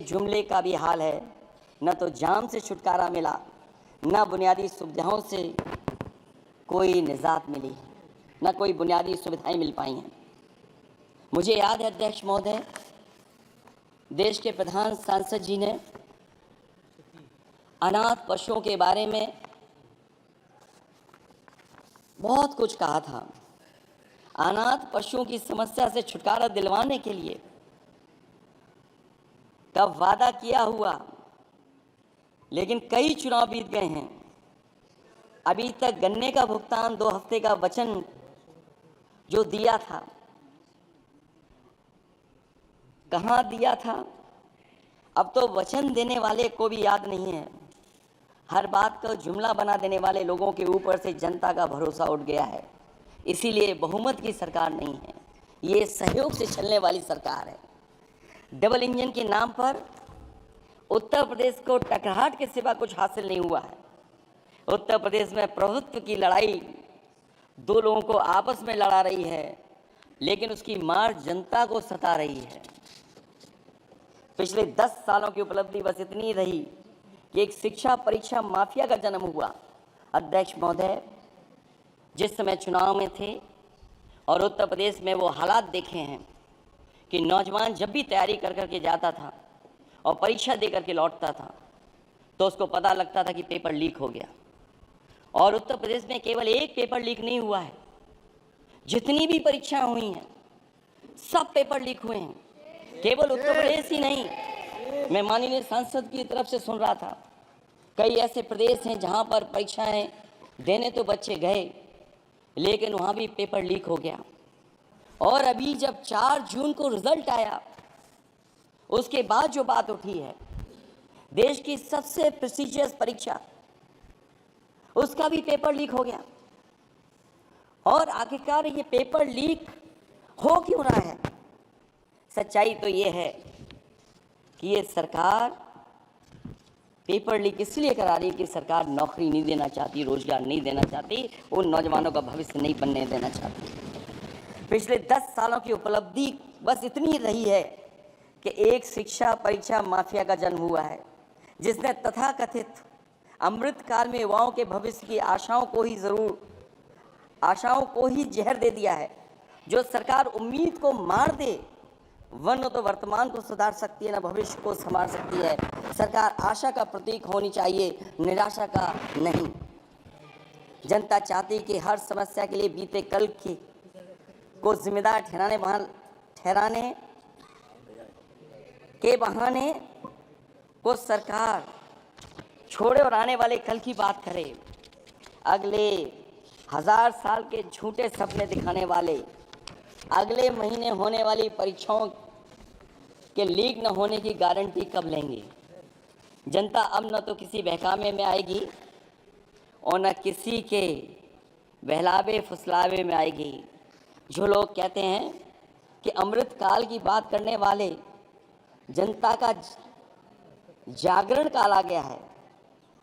जुमले का भी हाल है, न तो जाम से छुटकारा मिला, न बुनियादी सुविधाओं से कोई निजात मिली, न कोई बुनियादी सुविधाएं मिल पाई हैं। मुझे याद है अध्यक्ष महोदय, देश के प्रधान सांसद जी ने अनाथ पशुओं के बारे में बहुत कुछ कहा था। अनाथ पशुओं की समस्या से छुटकारा दिलवाने के लिए कब वादा किया हुआ, लेकिन कई चुनाव बीत गए हैं, अभी तक गन्ने का भुगतान 2 हफ्ते का वचन जो दिया था, कहाँ दिया था? अब तो वचन देने वाले को भी याद नहीं है। हर बात को जुमला बना देने वाले लोगों के ऊपर से जनता का भरोसा उठ गया है। इसीलिए बहुमत की सरकार नहीं है, ये सहयोग से चलने वाली सरकार है। डबल इंजन के नाम पर उत्तर प्रदेश को टकराहट के सिवा कुछ हासिल नहीं हुआ है। उत्तर प्रदेश में प्रभुत्व की लड़ाई 2 लोगों को आपस में लड़ा रही है, लेकिन उसकी मार जनता को सता रही है। पिछले 10 सालों की उपलब्धि बस इतनी रही कि एक शिक्षा परीक्षा माफिया का जन्म हुआ। अध्यक्ष महोदय, जिस समय चुनाव में थे और उत्तर प्रदेश में वो हालात देखे हैं कि नौजवान जब भी तैयारी कर करके जाता था और परीक्षा दे करके लौटता था तो उसको पता लगता था कि पेपर लीक हो गया। और उत्तर प्रदेश में केवल एक पेपर लीक नहीं हुआ है, जितनी भी परीक्षाएं हुई हैं सब पेपर लीक हुए हैं। केवल उत्तर प्रदेश ही नहीं, मैं माननीय सांसद की तरफ से सुन रहा था, कई ऐसे प्रदेश हैं जहां पर परीक्षाएं देने तो बच्चे गए, लेकिन वहां भी पेपर लीक हो गया। और अभी जब 4 जून को रिजल्ट आया, उसके बाद जो बात उठी है, देश की सबसे प्रेस्टिजियस परीक्षा, उसका भी पेपर लीक हो गया। और आखिरकार ये पेपर लीक हो क्यों रहा है? सच्चाई तो ये है कि ये सरकार पेपर लीक इसलिए करा रही है कि सरकार नौकरी नहीं देना चाहती, रोजगार नहीं देना चाहती, उन नौजवानों का भविष्य नहीं बनने देना चाहती। पिछले 10 सालों की उपलब्धि बस इतनी रही है कि एक शिक्षा परीक्षा माफिया का जन्म हुआ है, जिसने तथाकथित अमृतकाल में युवाओं के भविष्य की आशाओं को ही जहर दे दिया है। जो सरकार उम्मीद को मार दे, वह न तो वर्तमान को सुधार सकती है, न भविष्य को संभाल सकती है। सरकार आशा का प्रतीक होनी चाहिए, निराशा का नहीं। जनता चाहती कि हर समस्या के लिए बीते कल को जिम्मेदार ठहराने के बहाने को सरकार छोड़े और आने वाले कल की बात करे। अगले 1000 साल के झूठे सपने दिखाने वाले अगले महीने होने वाली परीक्षाओं के लीक न होने की गारंटी कब लेंगे? जनता अब न तो किसी बहकावे में आएगी और न किसी के बहलावे फुसलावे में आएगी। जो लोग कहते हैं कि अमृतकाल की बात करने वाले जनता का जागरण काल आ गया है।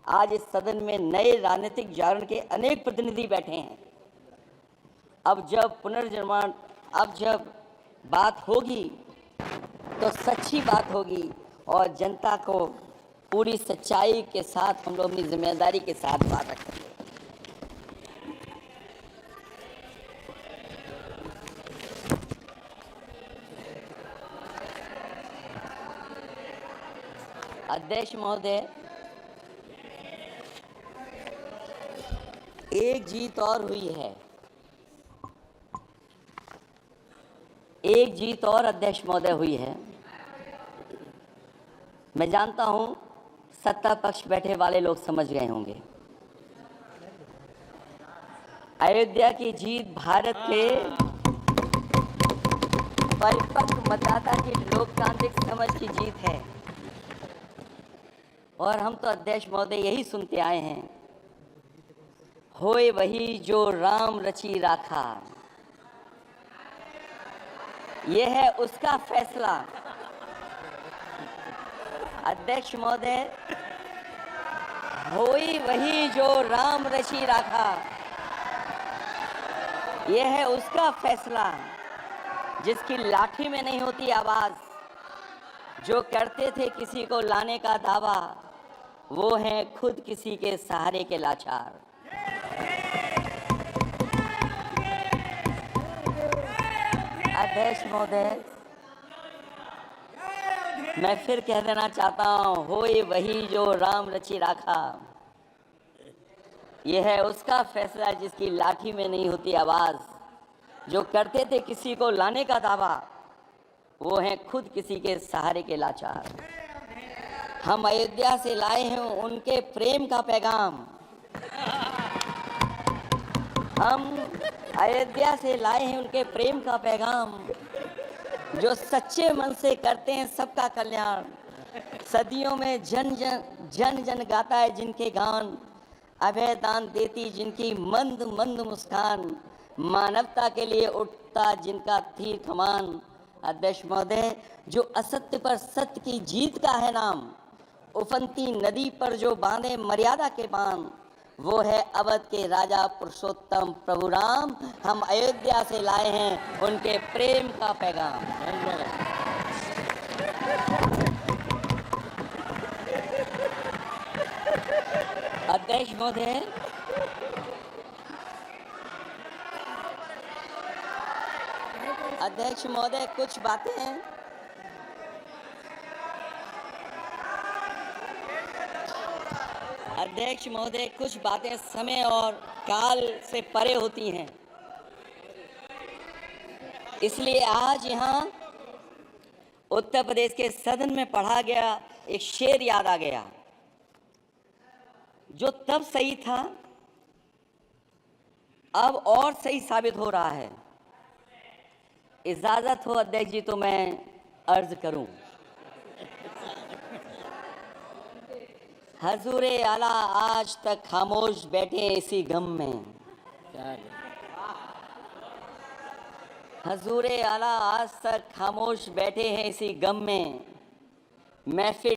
आज इस सदन में नए राजनीतिक जागरण के अनेक प्रतिनिधि बैठे हैं। अब जब बात होगी तो सच्ची बात होगी और जनता को पूरी सच्चाई के साथ हम लोग अपनी जिम्मेदारी के साथ बात रखेंगे। अध्यक्ष महोदय, एक जीत और हुई है, एक जीत और अध्यक्ष महोदय हुई है। मैं जानता हूं सत्ता पक्ष बैठे वाले लोग समझ गए होंगे। अयोध्या की जीत भारत के परिपक्व मतदाता की लोकतांत्रिक समझ की जीत है। और हम तो अध्यक्ष महोदय यही सुनते आए हैं, होए वही जो राम रची राखा, यह है उसका फैसला। अध्यक्ष महोदय, होई वही जो राम रची राखा, यह है उसका फैसला। जिसकी लाठी में नहीं होती आवाज, जो करते थे किसी को लाने का दावा, वो हैं खुद किसी के सहारे के लाचार। अध्यक्ष महोदय, मैं फिर कह देना चाहता हूँ, होए वही जो राम रचि राखा। यह है उसका फैसला जिसकी लाठी में नहीं होती आवाज़। जो करते थे किसी को लाने का दावा, वो हैं खुद किसी के सहारे के लाचार। हम अयोध्या से लाए हैं उनके प्रेम का पैगाम। हम अयोध्या से लाए हैं उनके प्रेम का पैगाम, जो सच्चे मन से करते हैं सबका कल्याण। सदियों में जन जन गाता है जिनके गान, अभय दान देती जिनकी मंद मंद मुस्कान, मानवता के लिए उठता जिनका तीर कमान। अध्यक्ष महोदय, जो असत्य पर सत्य की जीत का है नाम, उफनती नदी पर जो बांधे मर्यादा के बांध, वो है अवध के राजा पुरुषोत्तम प्रभु राम। हम अयोध्या से लाए हैं उनके प्रेम का पैगाम। अध्यक्ष महोदय, अध्यक्ष महोदय, कुछ बातें अध्यक्ष महोदय, कुछ बातें समय और काल से परे होती हैं। इसलिए आज यहाँ उत्तर प्रदेश के सदन में पढ़ा गया एक शेर याद आ गया, जो तब सही था अब और सही साबित हो रहा है। इजाजत हो अध्यक्ष जी तो मैं अर्ज करूं। हजूरे आला आज तक खामोश बैठे इसी गम में। हजूरे आला आज तक खामोश बैठे हैं इसी गम में। महफिल